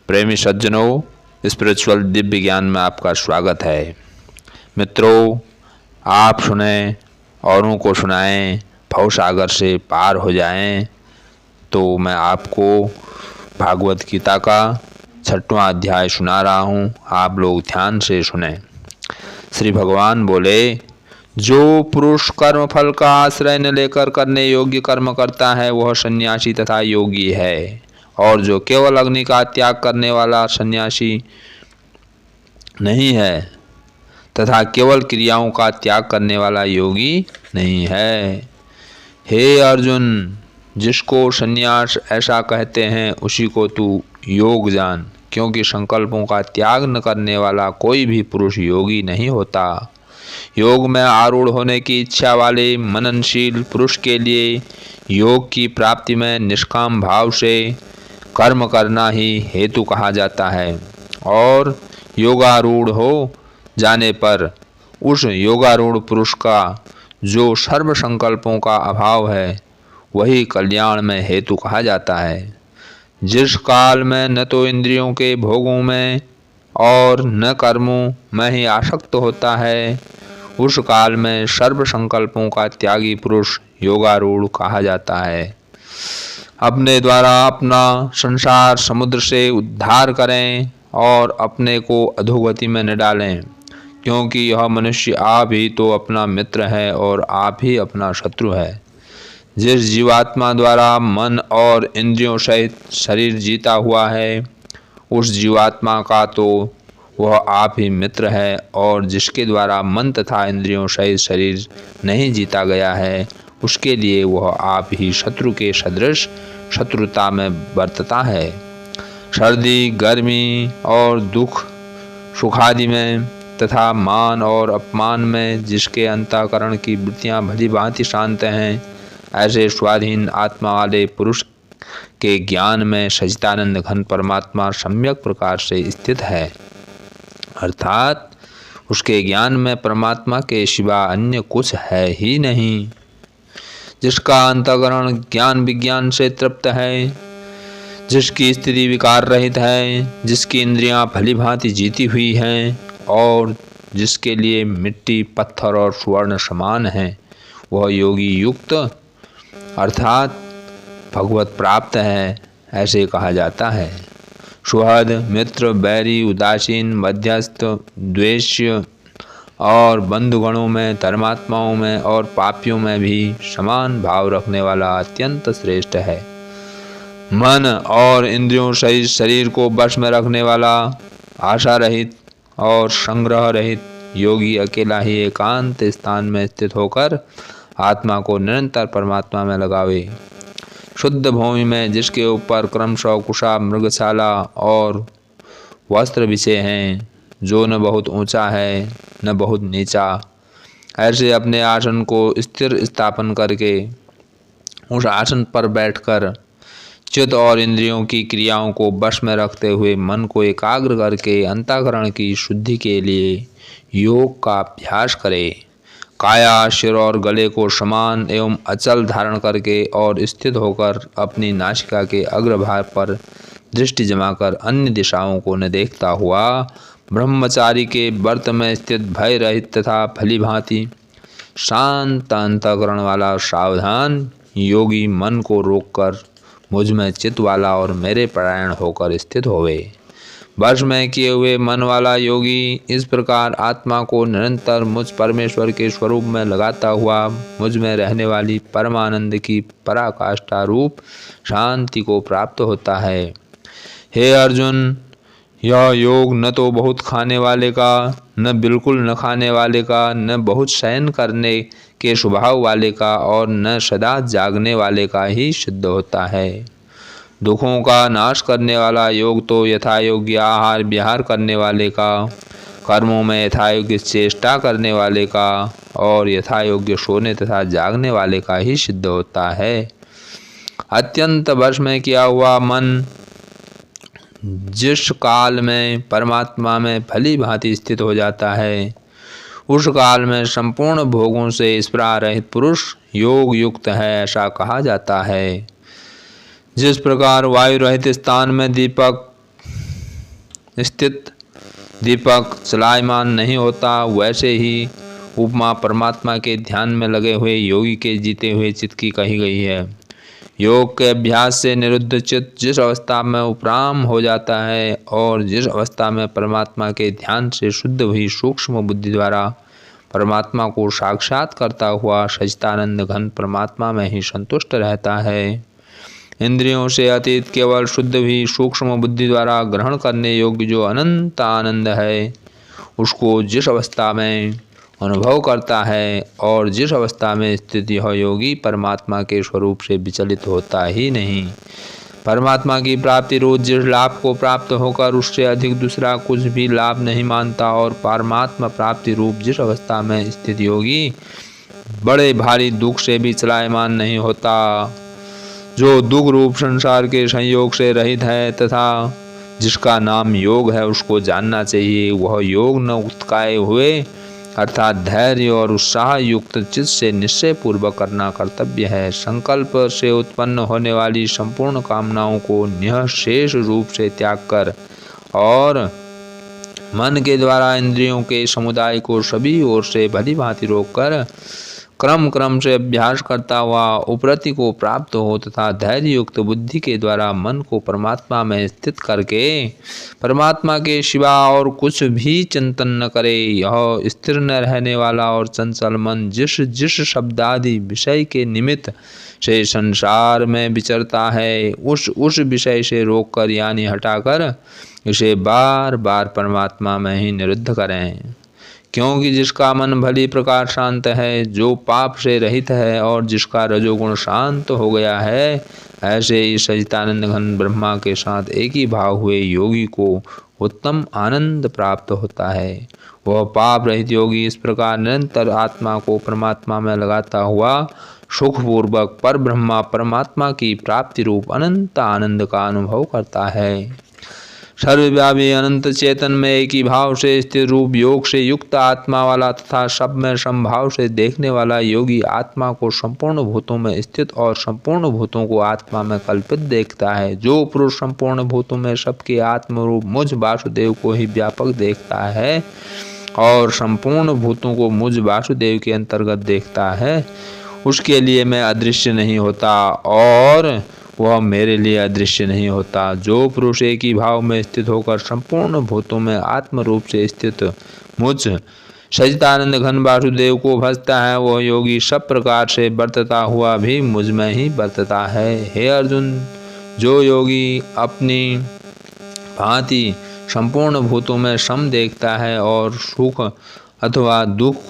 प्रेमी सज्जनों, स्पिरिचुअल दिव्य ज्ञान में आपका स्वागत है। मित्रों, आप सुने, औरों को सुनाएं, भव सागर से पार हो जाएं, तो मैं आपको भागवत गीता का 6वां अध्याय सुना रहा हूँ। आप लोग ध्यान से सुने। श्री भगवान बोले, जो पुरुष कर्म फल का आश्रय न लेकर करने योग्य कर्म करता है वह सन्यासी तथा योगी है, और जो केवल अग्नि का त्याग करने वाला सन्यासी नहीं है तथा केवल क्रियाओं का त्याग करने वाला योगी नहीं है। हे अर्जुन, जिसको सन्यास ऐसा कहते हैं उसी को तू योग जान, क्योंकि संकल्पों का त्याग न करने वाला कोई भी पुरुष योगी नहीं होता। योग में आरूढ़ होने की इच्छा वाले मननशील पुरुष के लिए योग की प्राप्ति में निष्काम भाव से कर्म करना ही हेतु कहा जाता है, और योगारूढ़ हो जाने पर उस योगारूढ़ पुरुष का जो सर्व संकल्पों का अभाव है वही कल्याण में हेतु कहा जाता है। जिस काल में न तो इंद्रियों के भोगों में और न कर्मों में ही आसक्त होता है, उस काल में सर्व संकल्पों का त्यागी पुरुष योगारूढ़ कहा जाता है। अपने द्वारा अपना संसार समुद्र से उद्धार करें और अपने को अधोगति में न डालें, क्योंकि यह मनुष्य आप ही तो अपना मित्र है और आप ही अपना शत्रु है। जिस जीवात्मा द्वारा मन और इंद्रियों सहित शरीर जीता हुआ है, उस जीवात्मा का तो वह आप ही मित्र है, और जिसके द्वारा मन तथा इंद्रियों सहित शरीर नहीं जीता गया है उसके लिए वह आप ही शत्रु के सदृश शत्रुता में बरतता है। सर्दी, गर्मी और दुख सुखादि में तथा मान और अपमान में जिसके अंतःकरण की वृत्तियां भली भांति शांत हैं, ऐसे स्वाधीन आत्मा वाले पुरुष के ज्ञान में सच्चिदानंद घन परमात्मा सम्यक प्रकार से स्थित है, अर्थात उसके ज्ञान में परमात्मा के सिवा अन्य कुछ है ही नहीं। जिसका अंतःकरण ज्ञान विज्ञान से तृप्त है, जिसकी स्थिति विकार रहित है, जिसकी इंद्रियां भली भांति जीती हुई हैं और जिसके लिए मिट्टी, पत्थर और स्वर्ण समान हैं, वह योगी युक्त अर्थात भगवत प्राप्त है, ऐसे कहा जाता है। सुहृद, मित्र, बैरी, उदासीन, मध्यस्थ, द्वेष्य और बंधुगणों में, धर्मात्माओं में और पापियों में भी समान भाव रखने वाला अत्यंत श्रेष्ठ है। मन और इंद्रियों सहित शरीर को वश में रखने वाला, आशा रहित और संग्रह रहित योगी अकेला ही एकांत स्थान में स्थित होकर आत्मा को निरंतर परमात्मा में लगावे। शुद्ध भूमि में जिसके ऊपर क्रमशः कुशा, मृगशाला और वस्त्र बिछे हैं, जो न बहुत ऊंचा है न बहुत नीचा, ऐसे अपने आसन को स्थिर स्थापन करके उस आसन पर बैठकर चित्त और इंद्रियों की क्रियाओं को वश में रखते हुए मन को एकाग्र करके अंतःकरण की शुद्धि के लिए योग का अभ्यास करे। काया, सिर और गले को समान एवं अचल धारण करके और स्थित होकर अपनी नासिका के अग्रभाग पर दृष्टि जमाकर अन्य दिशाओं को न देखता हुआ ब्रह्मचारी के व्रत में स्थित भय रहित तथा भली भांति शांत अंतःकरण वाला सावधान योगी मन को रोककर मुझ में चित्त वाला और मेरे परायण होकर स्थित होवे। वश में किए हुए मन वाला योगी इस प्रकार आत्मा को निरंतर मुझ परमेश्वर के स्वरूप में लगाता हुआ मुझ में रहने वाली परमानंद की पराकाष्ठा रूप शांति को प्राप्त होता है। हे अर्जुन, यह योग न तो बहुत खाने वाले का, न बिल्कुल न खाने वाले का, न बहुत शयन करने के स्वभाव वाले का और न सदा जागने वाले का ही सिद्ध होता है। दुखों का नाश करने वाला योग तो यथायोग्य आहार विहार करने वाले का, कर्मों में यथायोग्य चेष्टा करने वाले का और यथायोग्य सोने तथा जागने वाले का ही सिद्ध होता है। अत्यंत वश में किया हुआ मन जिस काल में परमात्मा में भली भांति स्थित हो जाता है, उस काल में संपूर्ण भोगों से स्पृहा रहित पुरुष योग युक्त है, ऐसा कहा जाता है। जिस प्रकार वायु रहित स्थान में दीपक स्थित दीपक चलायमान नहीं होता, वैसे ही उपमा परमात्मा के ध्यान में लगे हुए योगी के जीते हुए चित्त की कही गई है। योग के अभ्यास से निरुद्ध चित्त जिस अवस्था में उपराम हो जाता है और जिस अवस्था में परमात्मा के ध्यान से शुद्ध हुई सूक्ष्म बुद्धि द्वारा परमात्मा को साक्षात करता हुआ सच्चिदानंद घन परमात्मा में ही संतुष्ट रहता है, इंद्रियों से अतीत केवल शुद्ध हुई सूक्ष्म बुद्धि द्वारा ग्रहण करने योग्य जो अनंत आनंद है, उसको जिस अवस्था में अनुभव करता है और जिस अवस्था में स्थित यह योगी परमात्मा के स्वरूप से विचलित होता ही नहीं, परमात्मा की प्राप्ति रोज जिस लाभ को प्राप्त होकर उससे अधिक दूसरा कुछ भी लाभ नहीं मानता और परमात्मा प्राप्ति रूप जिस अवस्था में स्थित योगी बड़े भारी दुख से भी चलायमान नहीं होता, जो दुख रूप संसार के संयोग से रहित है तथा जिसका नाम योग है, उसको जानना चाहिए। वह योग न उत्काय हुए अर्थात धैर्य और उत्साह युक्त चित्त से निश्चय पूर्वक करना कर्तव्य है। संकल्प से उत्पन्न होने वाली संपूर्ण कामनाओं को निःशेष रूप से त्याग कर और मन के द्वारा इंद्रियों के समुदाय को सभी ओर से भली भांति रोककर क्रम से अभ्यास करता हुआ उपरति को प्राप्त हो तथा धैर्य युक्त बुद्धि के द्वारा मन को परमात्मा में स्थित करके परमात्मा के सिवा और कुछ भी चिंतन न करे। यह स्थिर न रहने वाला और चंचल मन जिस शब्दादि विषय के निमित्त से संसार में विचरता है, उस विषय से रोककर यानी हटाकर इसे बार बार परमात्मा में ही निरुद्ध करें, क्योंकि जिसका मन भली प्रकार शांत है, जो पाप से रहित है और जिसका रजोगुण शांत हो गया है, ऐसे ही सच्चिदानंद घन ब्रह्मा के साथ एक ही भाव हुए योगी को उत्तम आनंद प्राप्त होता है। वह पाप रहित योगी इस प्रकार निरंतर आत्मा को परमात्मा में लगाता हुआ सुखपूर्वक पर ब्रह्मा परमात्मा की प्राप्ति रूप अनंत आनंद का अनुभव करता है। सर्वव्यापी अनंत चेतन में एक ही भाव से स्थिर रूप योग से युक्त आत्मा वाला तथा सब में समभाव से देखने वाला योगी आत्मा को संपूर्ण भूतों में स्थित और संपूर्ण भूतों को आत्मा में कल्पित देखता है। जो पुरुष संपूर्ण भूतों में सबके आत्मरूप मुझ वासुदेव को ही व्यापक देखता है और संपूर्ण भूतों को मुझ वासुदेव के अंतर्गत देखता है, उसके लिए मैं अदृश्य नहीं होता और वह मेरे लिए अदृश्य नहीं होता। जो पुरुष एक ही भाव में स्थित होकर संपूर्ण भूतों में आत्म रूप से स्थित मुझ सच्चिदानंद घन वासुदेव को भजता है, वह योगी सब प्रकार से बरतता हुआ भी मुझ में ही बरतता है। हे अर्जुन, जो योगी अपनी भांति संपूर्ण भूतों में सम देखता है और सुख अथवा दुख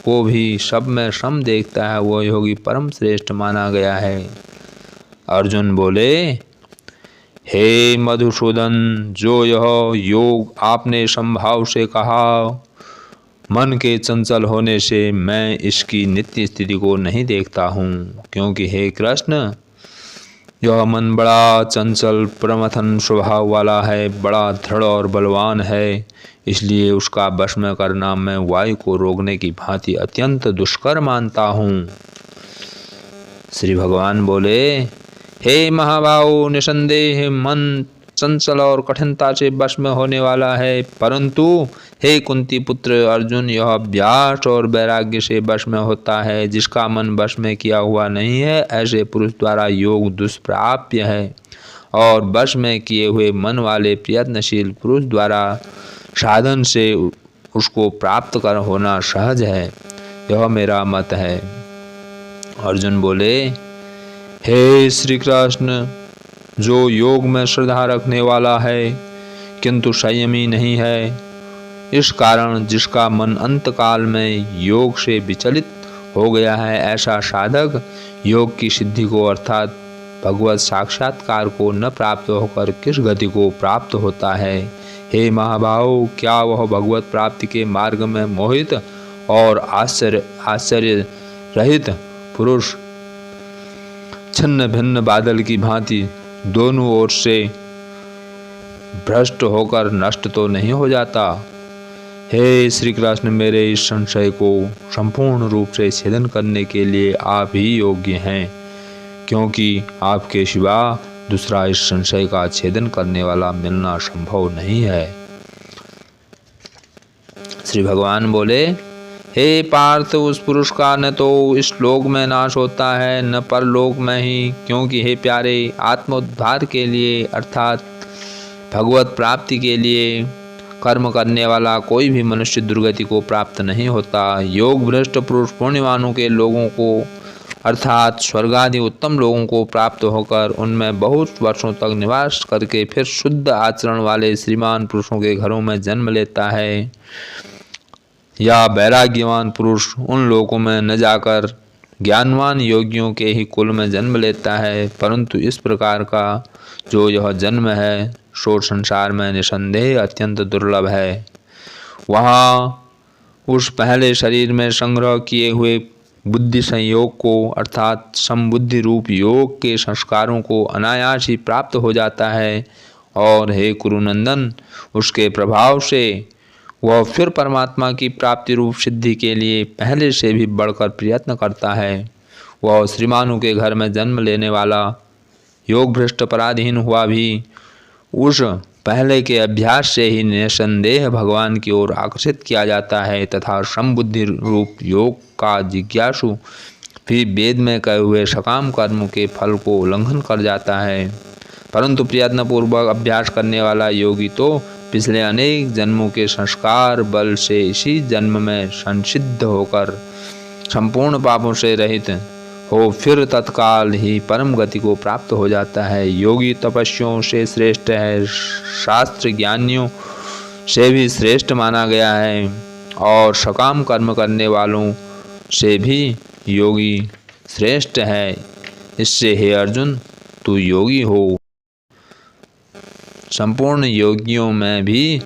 को भी सब में सम देखता है, वह योगी परम श्रेष्ठ माना गया है। अर्जुन बोले, हे मधुसूदन, जो यह योग आपने संभाव से कहा, मन के चंचल होने से मैं इसकी नित्य स्थिति को नहीं देखता हूँ, क्योंकि हे कृष्ण, यह मन बड़ा चंचल प्रमथन स्वभाव वाला है, बड़ा दृढ़ और बलवान है, इसलिए उसका वश में करना मैं वायु को रोकने की भांति अत्यंत दुष्कर मानता हूँ। श्री भगवान बोले, हे महाबाहो, निसंदेह मन चंचल और कठिनता से वश में होने वाला है, परंतु हे कुंती पुत्र अर्जुन, यह अभ्यास और वैराग्य से वश में होता है। जिसका मन वश में किया हुआ नहीं है, ऐसे पुरुष द्वारा योग दुष्प्राप्य है और वश में किए हुए मन वाले प्रयत्नशील पुरुष द्वारा साधन से उसको प्राप्त कर होना सहज है। यह मेरा मत है। अर्जुन बोले, हे श्री कृष्ण, जो योग में श्रद्धा रखने वाला है किंतु संयमी नहीं है, इस कारण जिसका मन अंतकाल में योग से विचलित हो गया है, ऐसा साधक योग की सिद्धि को अर्थात भगवत साक्षात्कार को न प्राप्त होकर किस गति को प्राप्त होता है। हे महाभाव, क्या वह भगवत प्राप्ति के मार्ग में मोहित और आश्चर्य रहित पुरुष छिन्न भिन्न बादल की भांति दोनों ओर से भ्रष्ट होकर नष्ट तो नहीं हो जाता? हे श्री कृष्ण, मेरे इस संशय को संपूर्ण रूप से छेदन करने के लिए आप ही योग्य हैं, क्योंकि आपके सिवा दूसरा इस संशय का छेदन करने वाला मिलना संभव नहीं है। श्री भगवान बोले, हे पार्थ, उस पुरुष का न तो इस लोक में नाश होता है न परलोक में ही, क्योंकि हे प्यारे, आत्मोद्धार के लिए अर्थात भगवत प्राप्ति के लिए कर्म करने वाला कोई भी मनुष्य दुर्गति को प्राप्त नहीं होता। योग भ्रष्ट पुरुष पुण्यवानों के लोगों को अर्थात स्वर्ग आदि उत्तम लोगों को प्राप्त होकर उनमें बहुत वर्षों तक निवास करके फिर शुद्ध आचरण वाले श्रीमान पुरुषों के घरों में जन्म लेता है। या वैराग्यवान पुरुष उन लोकों में न जाकर ज्ञानवान योगियों के ही कुल में जन्म लेता है। परंतु इस प्रकार का जो यह जन्म है सो संसार में निसंदेह अत्यंत दुर्लभ है। वहाँ उस पहले शरीर में संग्रह किए हुए बुद्धि संयोग को अर्थात समबुद्धि रूप योग के संस्कारों को अनायास ही प्राप्त हो जाता है और हे कुरुनंदन, उसके प्रभाव से वह फिर परमात्मा की प्राप्ति रूप सिद्धि के लिए पहले से भी बढ़कर प्रयत्न करता है। वह श्रीमानों के घर में जन्म लेने वाला योग भ्रष्ट पराधीन हुआ भी उस पहले के अभ्यास से ही निसंदेह भगवान की ओर आकर्षित किया जाता है तथा समबुद्धि रूप योग का जिज्ञासु भी वेद में कहे हुए सकाम कर्म के फल को उल्लंघन कर जाता है। परंतु प्रयत्नपूर्वक अभ्यास करने वाला योगी तो पिछले अनेक जन्मों के संस्कार बल से इसी जन्म में संसिद्ध होकर संपूर्ण पापों से रहित हो फिर तत्काल ही परम गति को प्राप्त हो जाता है। योगी तपस्वियों से श्रेष्ठ है, शास्त्र ज्ञानियों से भी श्रेष्ठ माना गया है और सकाम कर्म करने वालों से भी योगी श्रेष्ठ है। इससे हे अर्जुन, तू योगी हो। संपूर्ण योगियों में भी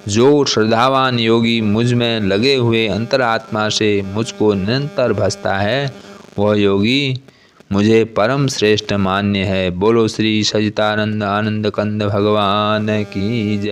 जो श्रद्धावान योगी मुझ में लगे हुए अंतरात्मा से मुझको निरंतर भजता है वह योगी मुझे परम श्रेष्ठ मान्य है। बोलो श्री सच्चिदानंद आनंद कंद भगवान की जय।